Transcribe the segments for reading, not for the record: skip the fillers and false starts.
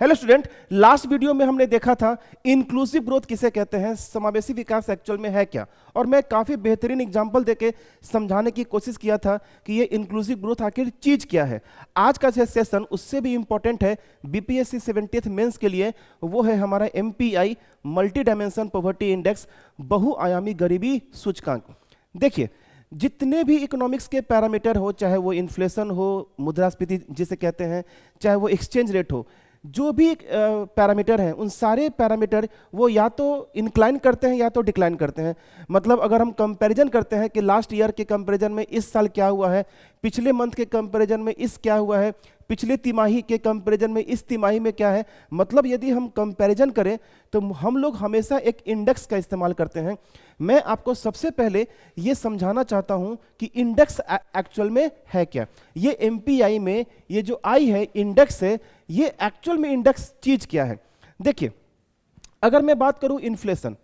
Hello student, last video में हमने देखा था इंक्लूसिव ग्रोथ किसे कहते हैं, समावेशी विकास एक्चुअल में है क्या। और मैं काफ़ी बेहतरीन एग्जांपल देके समझाने की कोशिश किया था कि ये इंक्लूसिव ग्रोथ आखिर चीज़ क्या है। आज का सेशन उससे भी इंपॉर्टेंट है बीपीएससी 70th मेंस के लिए। वो है हमारा MPI multi dimension poverty index, बहुआयामी गरीबी सूचकांक। देखिए, जितने भी इकोनॉमिक्स के पैरामीटर हो, चाहे वो इन्फ्लेशन हो, मुद्रास्फीति जिसे कहते हैं, चाहे वो एक्सचेंज रेट हो, जो भी पैरामीटर हैं, उन सारे पैरामीटर वो या तो इंक्लाइन करते हैं या तो डिक्लाइन करते हैं। मतलब अगर हम कंपैरिजन करते हैं कि लास्ट ईयर के कंपैरिजन में इस साल क्या हुआ है, पिछले मंथ के कंपैरिजन में इस क्या हुआ है, पिछले तिमाही के कंपैरिजन में इस तिमाही में क्या है, मतलब यदि हम कंपैरिजन करें तो हम लोग हमेशा एक इंडेक्स का इस्तेमाल करते हैं। मैं आपको सबसे पहले ये समझाना चाहता हूं कि इंडेक्स एक्चुअल में है क्या। ये MPI में ये जो I है, इंडेक्स है, ये एक्चुअल में इंडेक्स चीज क्या है। देखिए, अगर मैं बात करूं इन्फ्लेशन,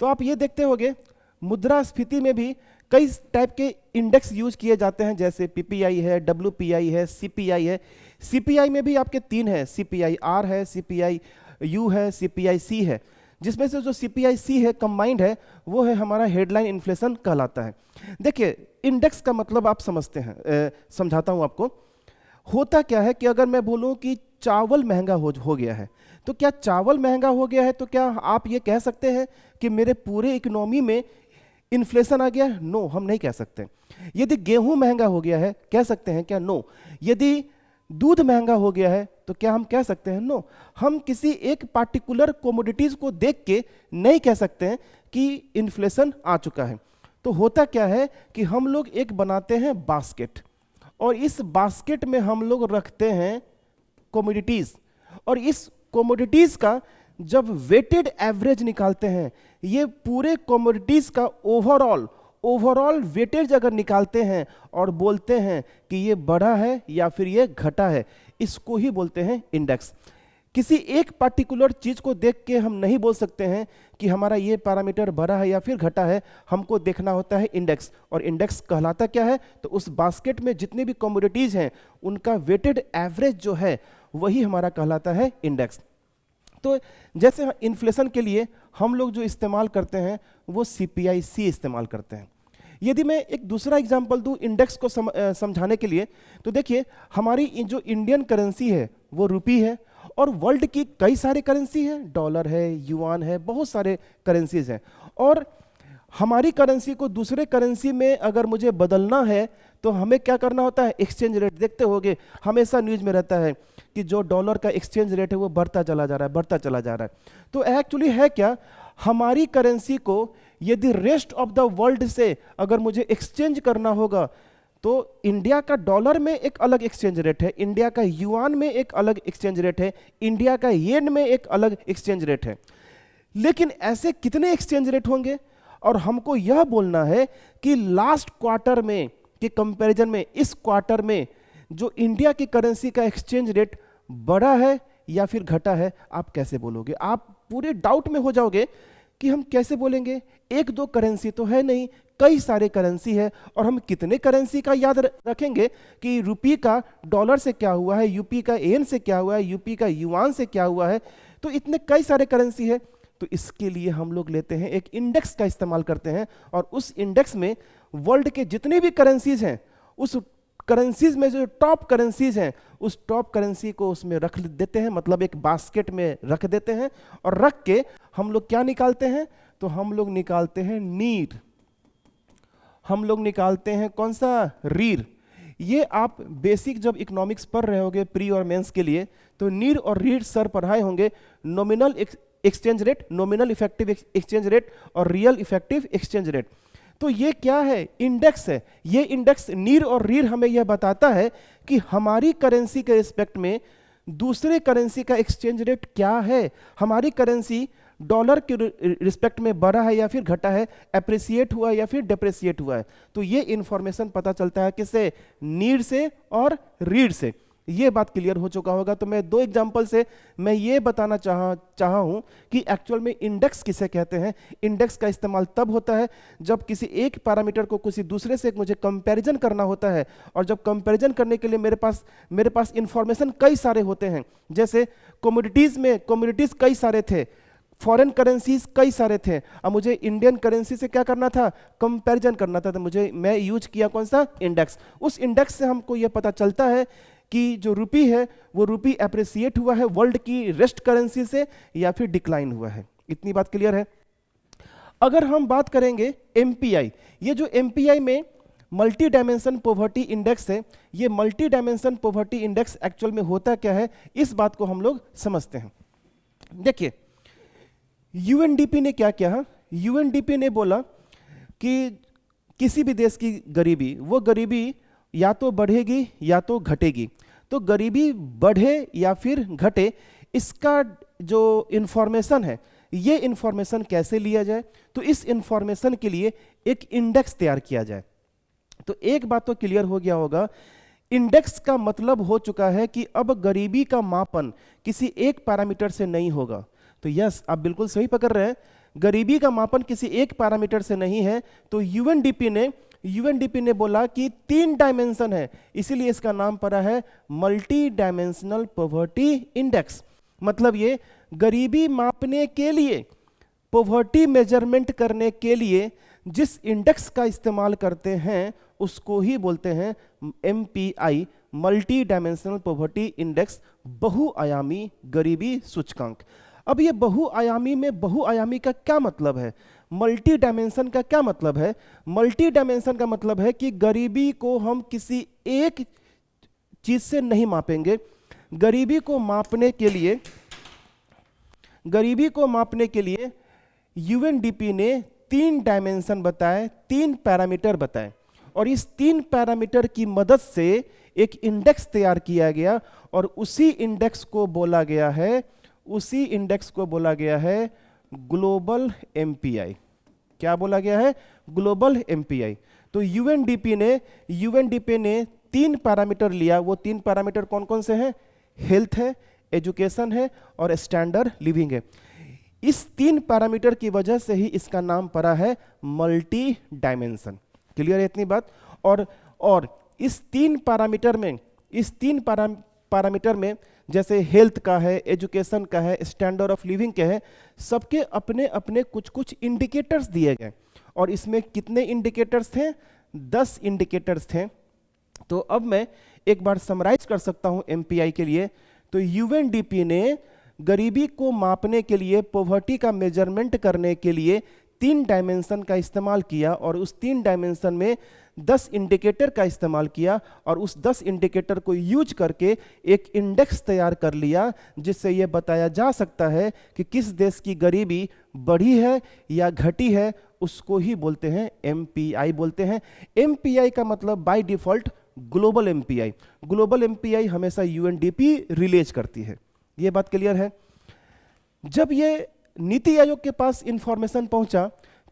तो आप ये देखते होंगे मुद्रास्फीति में भी कई टाइप के इंडेक्स यूज किए जाते हैं, जैसे PPI है, WPI है, CPI है। CPI में भी आपके तीन है, CPI-R है, CPI-U है, CPI-C है, जिसमें से जो CPI-C है कंबाइंड है, वो है हमारा हेडलाइन इन्फ्लेशन कहलाता है। देखिए, इंडेक्स का मतलब आप समझते हैं, समझाता हूं आपको। होता क्या है कि अगर मैं बोलूं कि चावल महंगा हो गया है, तो क्या चावल महंगा हो गया है तो क्या आप ये कह सकते हैं कि मेरे पूरे इकोनॉमी में इन्फ्लेशन आ गया है? नो, हम नहीं कह सकते। यदि गेहूं महंगा हो गया है, कह सकते हैं क्या? नो। यदि दूध महंगा हो गया है तो क्या हम कह सकते हैं? नो। हम किसी एक पार्टिकुलर कमोडिटीज को देख के नहीं कह सकते हैं कि इन्फ्लेशन आ चुका है। तो होता क्या है कि हम लोग एक बनाते हैं बास्केट, और इस बास्केट में हम लोग रखते हैं कमोडिटीज, और इस कमोडिटीज का जब वेटेड एवरेज निकालते हैं, ये पूरे कमोडिटीज का ओवरऑल वेटेज अगर निकालते हैं और बोलते हैं कि ये बढ़ा है या फिर ये घटा है, इसको ही बोलते हैं इंडेक्स। किसी एक पार्टिकुलर चीज को देख के हम नहीं बोल सकते हैं कि हमारा ये पैरामीटर बढ़ा है या फिर घटा है, हमको देखना होता है इंडेक्स। और इंडेक्स कहलाता क्या है? तो उस बास्केट में जितने भी कमोडिटीज हैं उनका वेटेड एवरेज जो है वही हमारा कहलाता है इंडेक्स। तो जैसे इन्फ्लेशन के लिए हम लोग जो इस्तेमाल करते हैं वो CPI-C इस्तेमाल करते हैं। यदि मैं एक दूसरा एग्जांपल दूं इंडेक्स को समझाने के लिए, तो देखिए, हमारी जो इंडियन करेंसी है वो रुपी है, और वर्ल्ड की कई सारे करेंसी हैं, डॉलर है, युआन है, बहुत सारे करेंसीज हैं। और हमारी करेंसी को दूसरे करेंसी में अगर मुझे बदलना है तो हमें क्या करना होता है? Exchange rate. देखते होंगे हमेशा न्यूज में रहता है कि जो डॉलर का एक्सचेंज रेट है वो बढ़ता चला जा रहा है, बढ़ता चला जा रहा है। तो एक्चुअली है क्या, हमारी करेंसी को यदि रेस्ट ऑफ द वर्ल्ड से अगर मुझे एक्सचेंज करना होगा तो इंडिया का डॉलर में एक अलग एक्सचेंज रेट है, इंडिया का युआन में एक अलग एक्सचेंज रेट है, इंडिया का येन में एक अलग एक्सचेंज रेट है। लेकिन ऐसे कितने एक्सचेंज रेट होंगे? और हमको यह बोलना है कि लास्ट क्वार्टर में के कंपैरिजन में इस क्वार्टर में जो इंडिया की करेंसी का एक्सचेंज रेट बढ़ा है या फिर घटा है। आप कैसे बोलोगे? आप पूरे डाउट में हो जाओगे कि हम कैसे बोलेंगे, एक दो करेंसी तो है नहीं, कई सारे करेंसी है, और हम कितने करेंसी का याद रखेंगे कि रुपी का डॉलर से क्या हुआ है, यूपी का येन से क्या हुआ है, यूपी का युआन से क्या हुआ है। तो इतने कई सारे करेंसी है, तो इसके लिए हम लोग लेते हैं एक इंडेक्स का इस्तेमाल करते हैं, और उस इंडेक्स में वर्ल्ड के जितने भी करेंसीज हैं, उस करेंसीज में जो टॉप करेंसीज हैं, उस टॉप करेंसी को उसमें रख देते हैं, मतलब एक बास्केट में रख देते हैं। और रख के हम लोग क्या निकालते हैं? तो हम लोग निकालते हैं नीर, हम लोग निकालते हैं कौन सा? रीर। ये आप बेसिक जब इकोनॉमिक्स पढ़ रहे होंगे प्री और मेंस के लिए, तो नीर और रीर सर पढ़ाए होंगे। Nominal exchange rate, nominal effective exchange rate और रियल इफेक्टिव एक्सचेंज रेट। तो ये क्या है? इंडेक्स है। ये इंडेक्स नीर और रीर हमें यह बताता है कि हमारी करेंसी के रिस्पेक्ट में दूसरे करेंसी का एक्सचेंज रेट क्या है, हमारी करेंसी डॉलर के रिस्पेक्ट में बढ़ा है या फिर घटा है, एप्रिसिएट हुआ या फिर डेप्रिसिएट हुआ है। तो ये इंफॉर्मेशन पता चलता है किससे? नीर से और रीड से। ये बात क्लियर हो चुका होगा। तो मैं 2 एग्जांपल से मैं ये बताना चाहा हूँ कि एक्चुअल में इंडेक्स किसे कहते हैं। इंडेक्स का इस्तेमाल तब होता है जब किसी एक पैरामीटर को किसी दूसरे से मुझे कंपैरिजन करना होता है, और जब कंपैरिजन करने के लिए मेरे पास इंफॉर्मेशन कई सारे होते हैं। जैसे कमोडिटीज कई सारे थे, फॉरेन करेंसीज कई सारे थे, अब मुझे इंडियन करेंसी से क्या करना था, कंपैरिजन करना था, तो मैं यूज किया कौन सा, इंडेक्स। उस इंडेक्स से हमको यह पता चलता है कि जो रुपी है वो रुपी एप्रिसिएट हुआ है वर्ल्ड की रेस्ट करेंसी से या फिर डिक्लाइन हुआ है। इतनी बात क्लियर है। अगर हम बात करेंगे एमपीआई, ये जो एमपीआई में मल्टी डायमेंशन पॉवर्टी इंडेक्स है, ये multi dimension poverty index actual में होता क्या है, इस बात को हम लोग समझते हैं। देखिए यूएनडीपी ने क्या किया, यूएनडीपी ने बोला कि किसी भी देश की गरीबी, वो गरीबी या तो बढ़ेगी या तो घटेगी। तो गरीबी बढ़े या फिर घटे, इसका जो इंफॉर्मेशन है, ये इंफॉर्मेशन कैसे लिया जाए, तो इस इंफॉर्मेशन के लिए एक इंडेक्स तैयार किया जाए। तो एक बात तो क्लियर हो गया होगा, इंडेक्स का मतलब हो चुका है कि अब गरीबी का मापन किसी एक पैरामीटर से नहीं होगा। तो यस, आप बिल्कुल सही पकड़ रहे हैं, गरीबी का मापन किसी एक पैरामीटर से नहीं है। तो यूएनडीपी ने बोला कि 3 डायमेंशन है, इसीलिए इसका नाम पड़ा है मल्टी डायमेंशनल पॉवर्टी इंडेक्स। मतलब ये गरीबी मापने के लिए, पॉवर्टी मेजरमेंट करने के लिए जिस इंडेक्स का इस्तेमाल करते हैं उसको ही बोलते हैं MPI, multi dimensional poverty index, बहुआयामी गरीबी सूचकांक। अब ये बहुआयामी में बहुआयामी का क्या मतलब है, मल्टी डायमेंशन का क्या मतलब है? मल्टी डायमेंशन का मतलब है कि गरीबी को हम किसी एक चीज से नहीं मापेंगे। गरीबी को मापने के लिए यूएनडीपी ने 3 डायमेंशन बताए, 3 पैरामीटर बताए, और इस 3 पैरामीटर की मदद से एक इंडेक्स तैयार किया गया, और उसी इंडेक्स को बोला गया है ग्लोबल एमपीआई। क्या बोला गया है? Global MPI. तो यूएनडीपी ने 3 पैरामीटर लिया। वो 3 पैरामीटर कौन कौन से हैं? हेल्थ है, एजुकेशन है और स्टैंडर्ड लिविंग है। इस 3 पैरामीटर की वजह से ही इसका नाम पड़ा है मल्टी डायमेंशन। क्लियर है इतनी बात? और इस 3 पैरामीटर में जैसे हेल्थ का है, एजुकेशन का है, स्टैंडर्ड ऑफ लिविंग का है, सबके अपने अपने कुछ कुछ इंडिकेटर्स दिए गए। और इसमें कितने इंडिकेटर्स थे? 10 इंडिकेटर्स थे। तो अब मैं एक बार समराइज कर सकता हूं एमपीआई के लिए। तो यूएनडीपी ने गरीबी को मापने के लिए, पॉवर्टी का मेजरमेंट करने के लिए 3 डायमेंशन का इस्तेमाल किया, और उस 3 डायमेंशन में 10 इंडिकेटर का इस्तेमाल किया, और उस 10 इंडिकेटर को यूज करके एक इंडेक्स तैयार कर लिया, जिससे यह बताया जा सकता है कि किस देश की गरीबी बढ़ी है या घटी है। उसको ही बोलते हैं एमपीआई बोलते हैं। एमपीआई का मतलब by default global MPI. Global MPI हमेशा यूएनडीपी रिलीज करती है। ये बात क्लियर है? जब ये नीति आयोग के पास इंफॉर्मेशन पहुंचा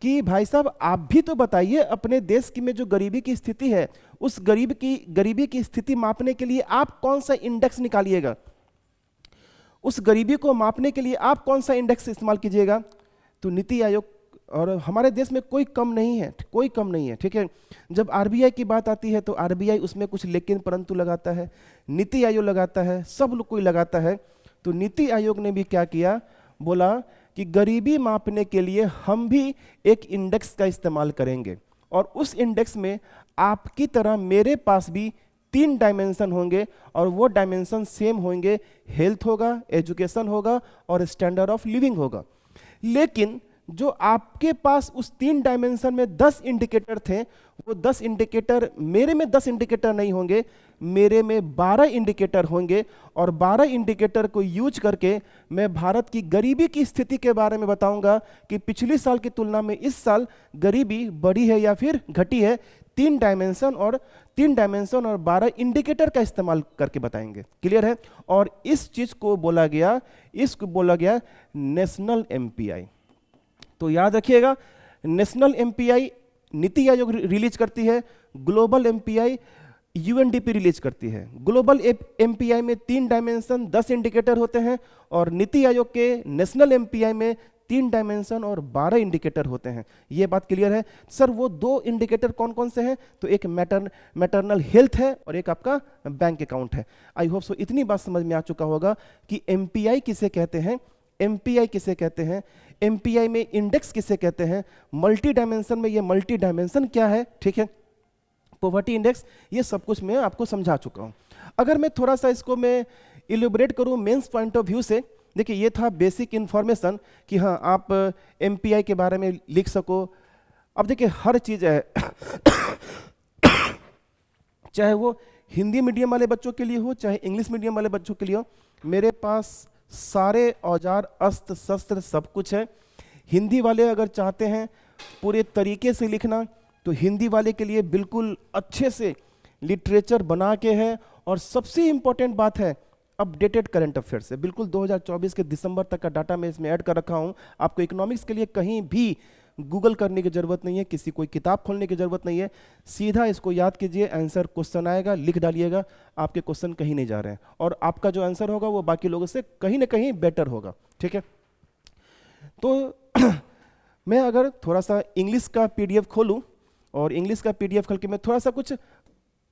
कि भाई साहब आप भी तो बताइए अपने देश की में जो गरीबी की स्थिति है, उस गरीबी की स्थिति मापने के लिए आप कौन सा इंडेक्स निकालिएगा, उस गरीबी को मापने के लिए आप कौन सा इंडेक्स इस्तेमाल कीजिएगा। तो नीति आयोग, और हमारे देश में कोई कम नहीं है, ठीक है। जब आरबीआई की बात आती है तो आरबीआई उसमें कुछ लेकिन परंतु लगाता है, नीति आयोग लगाता है, सब लोग कोई लगाता है। तो नीति आयोग ने भी क्या किया, बोला कि गरीबी मापने के लिए हम भी एक इंडेक्स का इस्तेमाल करेंगे, और उस इंडेक्स में आपकी तरह मेरे पास भी 3 डायमेंशन होंगे, और वो डायमेंशन सेम होंगे, हेल्थ होगा, एजुकेशन होगा और स्टैंडर्ड ऑफ लिविंग होगा। लेकिन जो आपके पास उस 3 डायमेंशन में 10 इंडिकेटर थे, वो 10 इंडिकेटर मेरे में 10 इंडिकेटर नहीं होंगे, मेरे में 12 इंडिकेटर होंगे, और 12 इंडिकेटर को यूज करके मैं भारत की गरीबी की स्थिति के बारे में बताऊंगा कि पिछले साल की तुलना में इस साल गरीबी बढ़ी है या फिर घटी है। 3 डायमेंशन और 12 इंडिकेटर का इस्तेमाल करके बताएंगे। क्लियर है? और इस चीज को बोला गया नेशनल एमपीआई। तो याद रखिएगा, national MPI NITI Aayog release करती है, ग्लोबल एमपीआई यूएनडीपी रिलीज करती है। ग्लोबल एमपीआई में 3 डायमेंशन 10 इंडिकेटर होते हैं और नीति आयोग के नेशनल एमपीआई में 3 डायमेंशन और 12 इंडिकेटर होते हैं। ये बात क्लियर है सर? वो 2 इंडिकेटर कौन कौन से हैं? तो एक मैटरनल हेल्थ है और एक आपका बैंक अकाउंट है। आई होप सो इतनी बात समझ में आ चुका होगा कि एमपीआई किसे कहते हैं, एमपीआई किसे कहते हैं, एमपीआई में इंडेक्स किसे कहते हैं, मल्टी डायमेंशन में ये मल्टी डायमेंशन क्या है, ठीक है, पॉवर्टी इंडेक्स, ये सब कुछ मैं आपको समझा चुका हूं। अगर मैं थोड़ा सा इसको मैं इलैबोरेट करूं मेंस पॉइंट ऑफ व्यू से, देखिए ये था बेसिक इंफॉर्मेशन कि हाँ आप एमपीआई के बारे में लिख सको। अब देखिए हर चीज है चाहे वो हिंदी मीडियम वाले बच्चों के लिए हो चाहे इंग्लिश मीडियम वाले बच्चों के लिए हो, मेरे पास सारे औजार अस्त्र शस्त्र सब कुछ है। हिंदी वाले अगर चाहते हैं पूरे तरीके से लिखना तो हिंदी वाले के लिए बिल्कुल अच्छे से लिटरेचर बना के है, और सबसे इंपॉर्टेंट बात है अपडेटेड करंट अफेयर से, बिल्कुल 2024 के दिसंबर तक का डाटा मैं इसमें ऐड कर रखा हूं। आपको इकोनॉमिक्स के लिए कहीं भी गूगल करने की जरूरत नहीं है, किसी कोई किताब खोलने की जरूरत नहीं है, सीधा इसको याद कीजिए, आंसर क्वेश्चन आएगा लिख डालिएगा, आपके क्वेश्चन कहीं नहीं जा रहे हैं और आपका जो आंसर होगा वो बाकी लोगों से कहीं ना कहीं बेटर होगा, ठीक है। तो मैं अगर थोड़ा सा इंग्लिश का पीडीएफ खोलूं और इंग्लिश का पीडीएफ खोल के मैं थोड़ा सा कुछ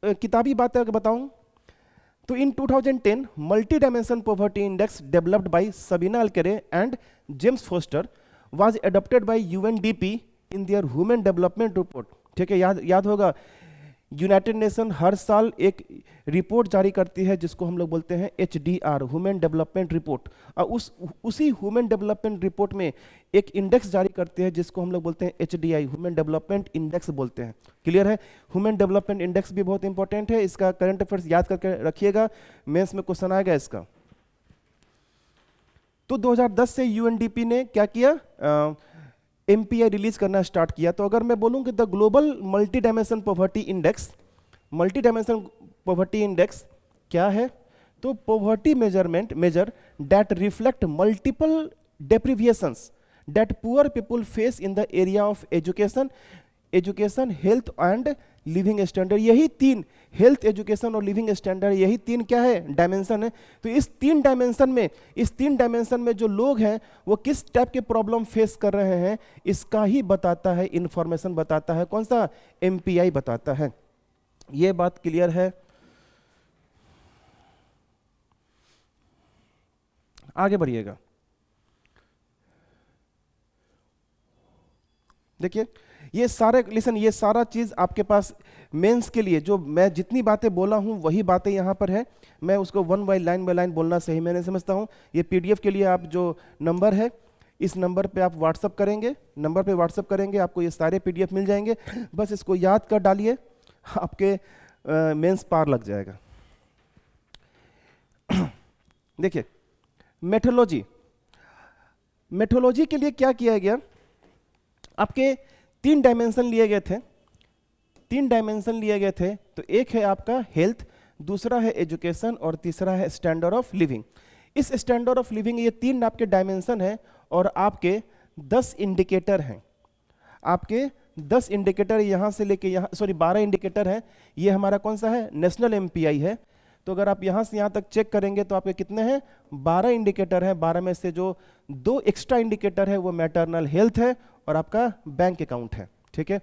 किताबी बातें अगर बताऊं, तो in 2010 multi dimension poverty index developed by Sabina Alkire and James Foster was adopted by UNDP in their human development report, ठीक है। याद होगा यूनाइटेड नेशन हर साल एक रिपोर्ट जारी करती है जिसको हम लोग बोलते हैं HDR, ह्यूमन डेवलपमेंट रिपोर्ट, और उसी ह्यूमन डेवलपमेंट रिपोर्ट में एक इंडेक्स जारी करती है जिसको हम लोग बोलते हैं HDI, ह्यूमन डेवलपमेंट इंडेक्स बोलते हैं। क्लियर है? ह्यूमन डेवलपमेंट इंडेक्स भी बहुत इंपॉर्टेंट है, इसका करंट अफेयर्स याद करके रखिएगा, मेंस में क्वेश्चन आएगा इसका। तो 2010 से यूएनडीपी ने क्या किया, एमपीआई रिलीज करना स्टार्ट किया। तो अगर मैं बोलूं कि the global multi dimension poverty index, multi dimension poverty index क्या है, तो poverty measure that reflect multiple deprivations that poor people face in the area of education health and living standard. यही 3, हेल्थ एजुकेशन और living standard, यही 3 क्या है, dimension है। तो इस 3 डायमेंशन में जो लोग हैं वो किस टाइप के प्रॉब्लम फेस कर रहे हैं, इसका ही बताता है, इंफॉर्मेशन बताता है, कौन सा, एमपीआई बताता है। ये बात क्लियर है? आगे बढ़िएगा। देखिए ये सारा चीज आपके पास मेंस के लिए, जो मैं जितनी बातें बोला हूं वही बातें यहां पर है, मैं उसको बाय लाइन बोलना सही मैं नहीं समझता हूं। ये पीडीएफ के लिए आप जो नंबर है, इस नंबर पे आप व्हाट्सअप करेंगे, आपको ये सारे पीडीएफ मिल जाएंगे, बस इसको याद कर डालिए, आपके मेंस पार लग जाएगा। देखिए मेट्रोलॉजी के लिए क्या किया गया, आपके 3 डायमेंशन लिए गए थे, तो एक है आपका हेल्थ, दूसरा है एजुकेशन और तीसरा है स्टैंडर्ड ऑफ लिविंग। इस स्टैंडर्ड ऑफ लिविंग, ये 3 आपके डायमेंशन है और आपके 10 इंडिकेटर हैं। आपके 10 इंडिकेटर यहां से लेके यहां, 12 इंडिकेटर है। ये हमारा कौन सा है, नेशनल एमपीआई है। तो अगर आप यहां से यहां तक चेक करेंगे तो आपके कितने हैं, 12 इंडिकेटर है। 12 में से जो 2 एक्स्ट्रा इंडिकेटर है वो मैटरनल हेल्थ है और आपका बैंक अकाउंट है, ठीक है।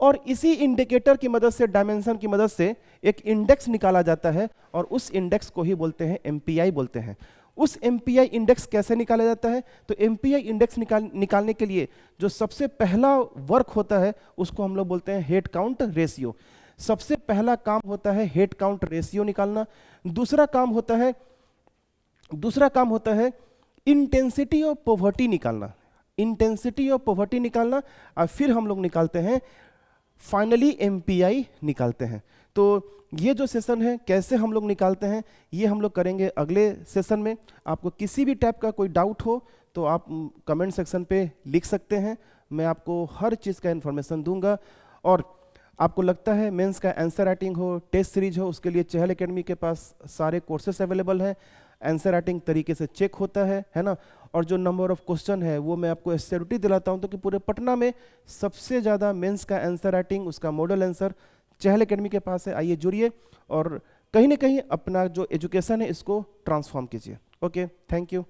और इसी इंडिकेटर की मदद से, डायमेंशन की मदद से एक इंडेक्स निकाला जाता है और उस इंडेक्स को ही बोलते हैं एमपीआई बोलते हैं। उस एमपीआई इंडेक्स कैसे निकाला जाता है, तो एमपीआई इंडेक्स निकालने के लिए जो सबसे पहला वर्क होता है उसको हम लोग बोलते हैं हेड काउंट रेशियो। सबसे पहला काम होता है हेड काउंट रेशियो निकालना। दूसरा काम होता है इंटेंसिटी ऑफ पॉवर्टी निकालना, और फिर हम लोग निकालते हैं फाइनली एमपीआई निकालते हैं। तो ये जो सेशन है कैसे हम लोग निकालते हैं ये हम लोग करेंगे अगले सेशन में। आपको किसी भी टाइप का कोई डाउट हो तो आप कमेंट सेक्शन पे लिख सकते हैं, मैं आपको हर चीज़ का इन्फॉर्मेशन दूंगा। और आपको लगता है मेंस का आंसर राइटिंग हो, टेस्ट सीरीज हो, उसके लिए चहल एकेडमी के पास सारे कोर्सेस अवेलेबल हैं। आंसर राइटिंग तरीके से चेक होता है ना। और जो नंबर ऑफ क्वेश्चन है वो मैं आपको एश्योरिटी दिलाता हूं, तो कि पूरे पटना में सबसे ज़्यादा मेंस का आंसर राइटिंग, उसका मॉडल आंसर चहल एकेडमी के पास है, आइए जुड़िए और कहीं ना कहीं अपना जो एजुकेशन है इसको ट्रांसफॉर्म कीजिए। Okay, thank you.